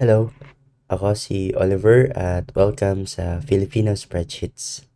Hello, ako si Oliver at welcome sa Filipino Spreadsheets.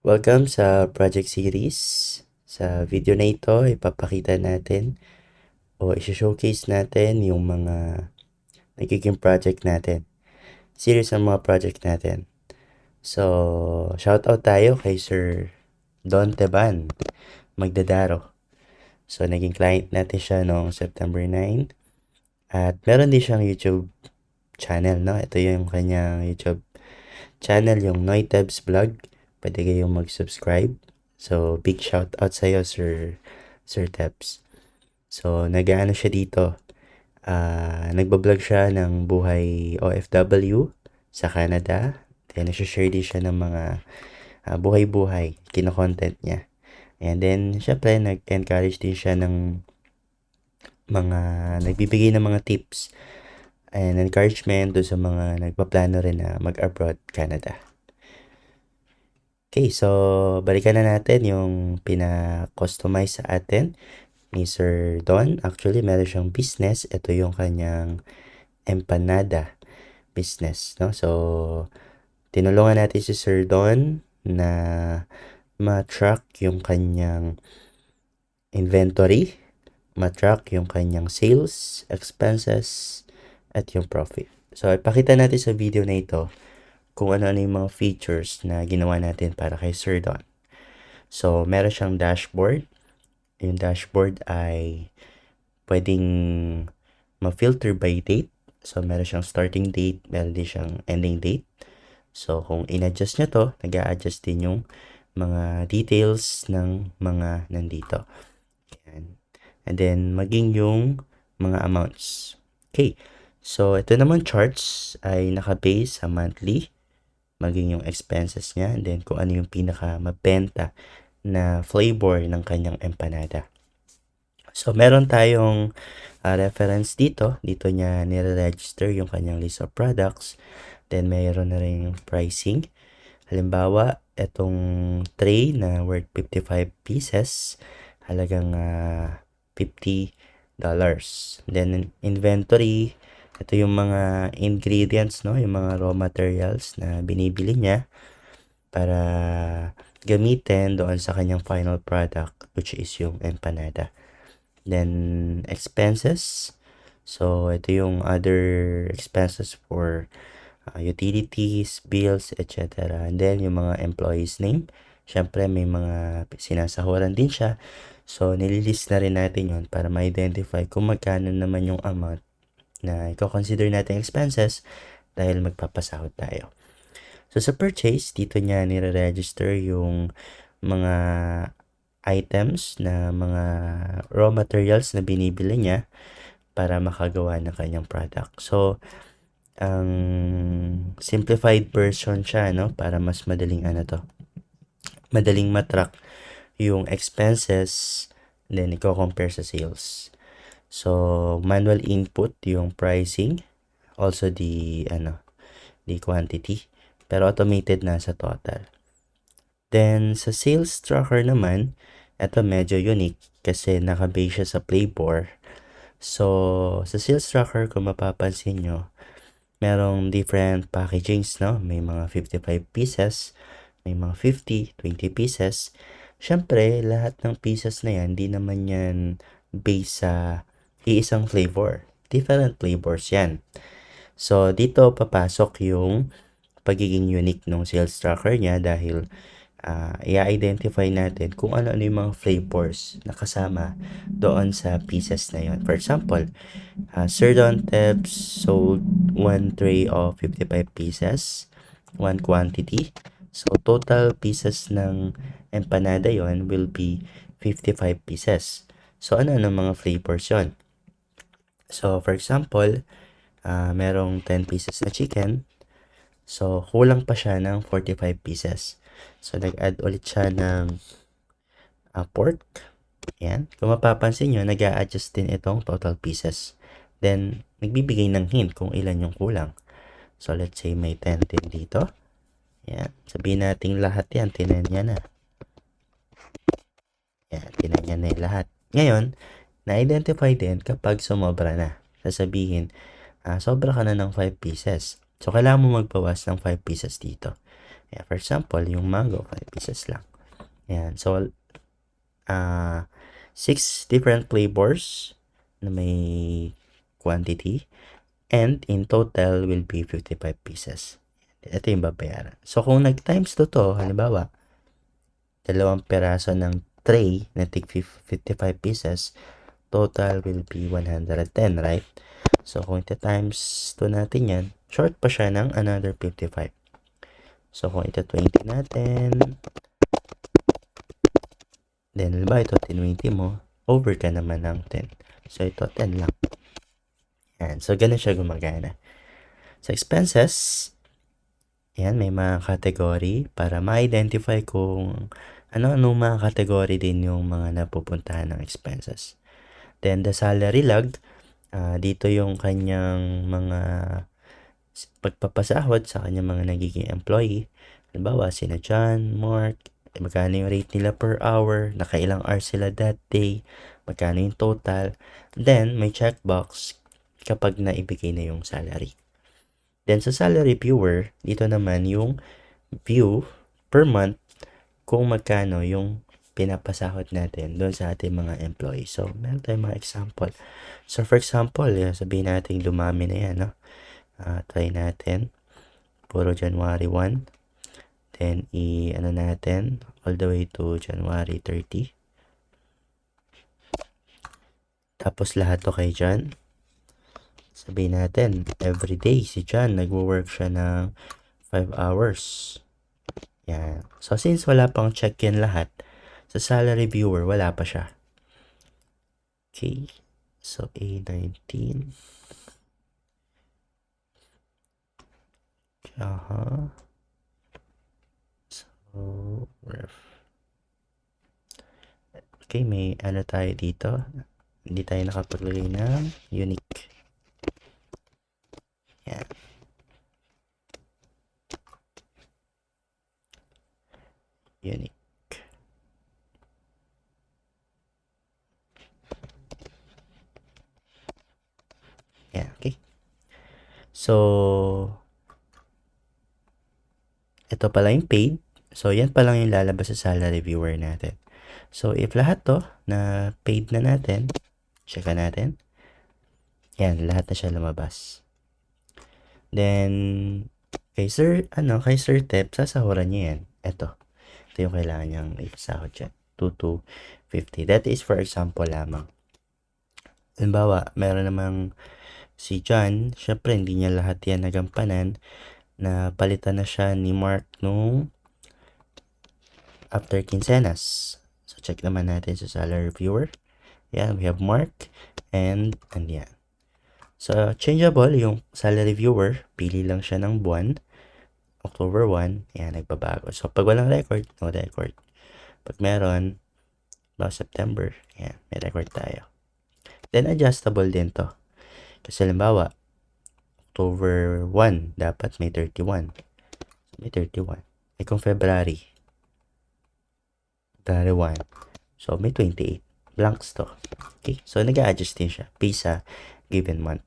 Welcome sa project series. Sa video na ito, ipapakita natin o isi-showcase natin yung mga nagiging project natin. Series ng mga project natin. So, shoutout tayo kay Sir Don Teban Magdadaro. So, naging client natin siya noong September 9. At meron din siyang YouTube channel, no? Ito yung kanyang YouTube channel, yung Noitebs Vlog. Pwede kayong mag-subscribe. So, big shout out sa'yo, Sir Tebs. So, nag-ano siya dito. Nagbablog siya ng buhay OFW sa Canada. Then, nasa-share din siya ng mga buhay-buhay, kino-content niya. And then, syempre, nag-encourage din siya ng nagbibigay ng mga tips and encouragement do sa mga nagpaplano rin na mag-abroad Canada. Okay, so balikan na natin yung pina-customize sa atin ni Sir Don. Actually, meron siyang business. Ito yung kanyang empanada business, no? So, tinulungan natin si Sir Don na ma-track yung kanyang inventory, ma-track yung kanyang sales, expenses, at yung profit. So, ipakita natin sa video na ito kung ano-ano yung mga features na ginawa natin para kay Sir Don. So, meron siyang dashboard. Yung dashboard ay pwedeng ma-filter by date. So, meron siyang starting date, meron din siyang ending date. So, kung in-adjust niya to, nag-a-adjust din yung mga details ng mga nandito. Ayan. And then, maging yung mga amounts. Okay. So, ito naman charts ay naka-base sa monthly, maging yung expenses niya, and then kung ano yung pinaka mabenta na flavor ng kanyang empanada. So, meron tayong reference dito. Dito niya nire-register yung kanyang list of products. Then, mayroon na rin yung pricing. Halimbawa, itong tray na worth 55 pieces, halagang $50. Then, inventory, ito yung mga ingredients, no? Yung mga raw materials na binibili niya para gamitin doon sa kanyang final product, which is yung empanada. Then, expenses. So, ito yung other expenses for utilities, bills, etc. And then, yung mga employees name. Siyempre, may mga sinasahuran din siya. So, nililist na rin natin yun para ma-identify kung magkano naman yung amount na i-consider natin expenses dahil magpapasahod tayo. So, sa purchase, dito niya nire-register yung mga items na mga raw materials na binibili niya para makagawa ng kanyang product. So, ang simplified version siya, no? Para mas madaling madaling matrack yung expenses, then i-compare sa sales. So, manual input yung pricing, also the quantity, pero automated na sa total. Then, sa sales tracker naman, ito medyo unique kasi naka-base siya sa Playboard. So, sa sales tracker, kung mapapansin nyo, merong different packagings, no? May mga 55 pieces, may mga 50, 20 pieces. Siyempre, lahat ng pieces na yan, di naman yan based sa iisang flavor. Different flavors yan. So, dito papasok yung pagiging unique ng sales tracker niya dahil i-identify natin kung ano-ano yung mga flavors na kasama doon sa pieces na yon. For example, Sir Don Tebs sold 1 tray of 55 pieces, 1 quantity. So, total pieces ng empanada yon will be 55 pieces. So, ano-ano mga flavors yon? So, for example, merong 10 pieces na chicken. So, kulang pa siya ng 45 pieces. So, nag-add ulit siya ng pork. Ayan. Kung mapapansin nyo, nag-a-adjust din itong total pieces. Then, nagbibigay ng hint kung ilan yung kulang. So, let's say may 10 din dito. Yan. Sabihin natin lahat yan. Tinan niya na. Yan. Tinan niya na yung lahat. Ngayon, na-identify din kapag sumobra na. Sasabihin, sobra ka na ng 5 pieces. So, kailangan mo magbawas ng 5 pieces dito. Yan. For example, yung mango, 5 pieces lang. Yan. So, 6 different flavors na may quantity. And in total will be 55 pieces. Ito yung babayaran. So, kung nag-times to, halimbawa, 2 peraso ng tray na tig 55 pieces, total will be 110, right? So, kung ita-times 2 natin yan, short pa siya ng another 55. So, kung ita-20 natin, then, halimbawa ito, 20 mo, over ka naman ng 10. So, ito, 10 lang. Yan. So, ganun siya gumagana. Sa expenses, yan, may mga category para ma-identify kung ano-ano mga category din yung mga napupuntahan ng expenses. Then, the salary log, dito yung kanyang mga pagpapasahod sa kanyang mga nagiging employee. Halimbawa, sina John, Mark, magkano yung rate nila per hour, nakailang hours sila that day, magkano yung total. Then, may checkbox kapag naibigay na yung salary. Then, sa salary viewer, dito naman yung view per month kung magkano yung pinapasahod natin doon sa ating mga employees. So, meron tayong mga example. So, for example, sabihin natin dumami na yan, no? Try natin. Puro January 1. Then, ano natin, all the way to January 30. Tapos, lahat to kay John. Sabihin natin, everyday si John, nagwo-work siya ng 5 hours. Yan. So, since wala pang check yan lahat, sa salary viewer, wala pa siya. Okay. So, A19. So, ref. Okay, may ano tayo dito. Hindi tayo nakapaglagay ng unique. Yan. Unique. Yan, okay. So, ito pala yung paid. So, yan pa lang yung lalabas sa salary viewer natin. So, if lahat to na paid na natin, check natin. Yan, lahat na siya lumabas. Then, kay Sir Tep, sasahuran niya yan. Ito yung kailangan niyang ipasahod dyan. 2,250. That is for example lamang. Halimbawa, meron namang si John, syempre hindi niya lahat yan nagampanan na palitan na siya ni Mark nung after quincenas. So, check naman natin sa salary viewer. Yan, we have Mark and yan. So, changeable yung salary viewer. Pili lang siya ng buwan. October 1, yan, nagbabago. So, pag walang record, no record. Pag meron, September, yan, may record tayo. Then, adjustable din to. Kasi, halimbawa, October 1, dapat may 31. May 31. Eh, kung February 1, so, may 28. Blanks to. Okay, so, nag-a-adjust din siya based sa given month.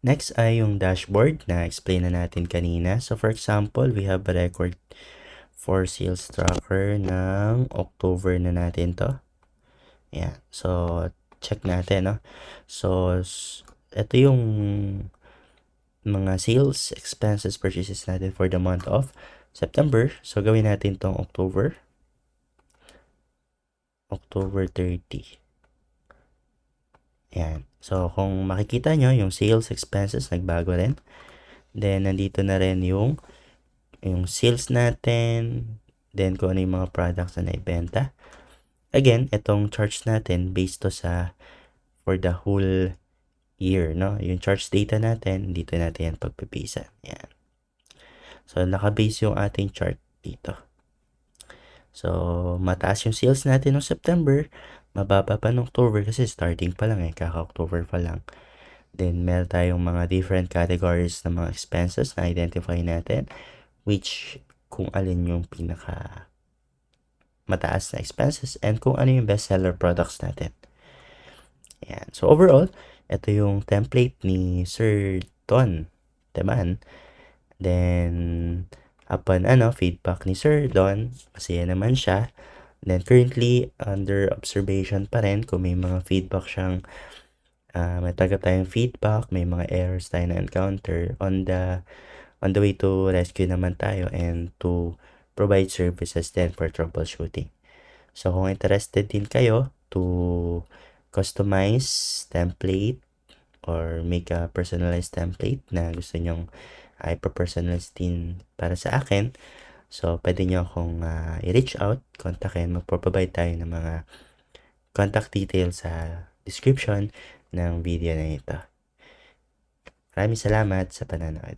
Next ay yung dashboard na explain na natin kanina. So, for example, we have a record for sales tracker ng October na natin to. Yan. So, check natin, no? So, ito yung mga sales expenses purchases natin for the month of September. So, gawin natin tong October 30. Yan. So, kung makikita nyo, yung sales expenses nagbago rin. Then, nandito na rin yung sales natin. Then, kung ano yung mga products na naibenta. Again, itong charts natin based to sa for the whole year, no? Yung charts data natin, dito natin yan pagpipisa. Yan. So, nakabase yung ating chart dito. So, mataas yung sales natin ng September, mababa pa ng October kasi starting pa lang kaka-October pa lang. Then, meron tayong mga different categories ng mga expenses na identify natin, which kung alin yung pinaka mataas na expenses and kung ano yung bestseller products natin. Ayan. So, overall, ito yung template ni Sir Don Teman. Then, upon feedback ni Sir Don, masaya naman siya. Then, currently, under observation pa rin kung may mga feedback siyang may tagap tayong feedback, may mga errors tayo na encounter on the way to rescue naman tayo and to provide services then for troubleshooting. So, kung interested din kayo to customize template or make a personalized template na gusto nyong ipa-personalize din para sa akin, so, pwede nyo akong i-reach out, kontakin, magpo-provide tayo ng mga contact details sa description ng video na ito. Maraming salamat sa panonood.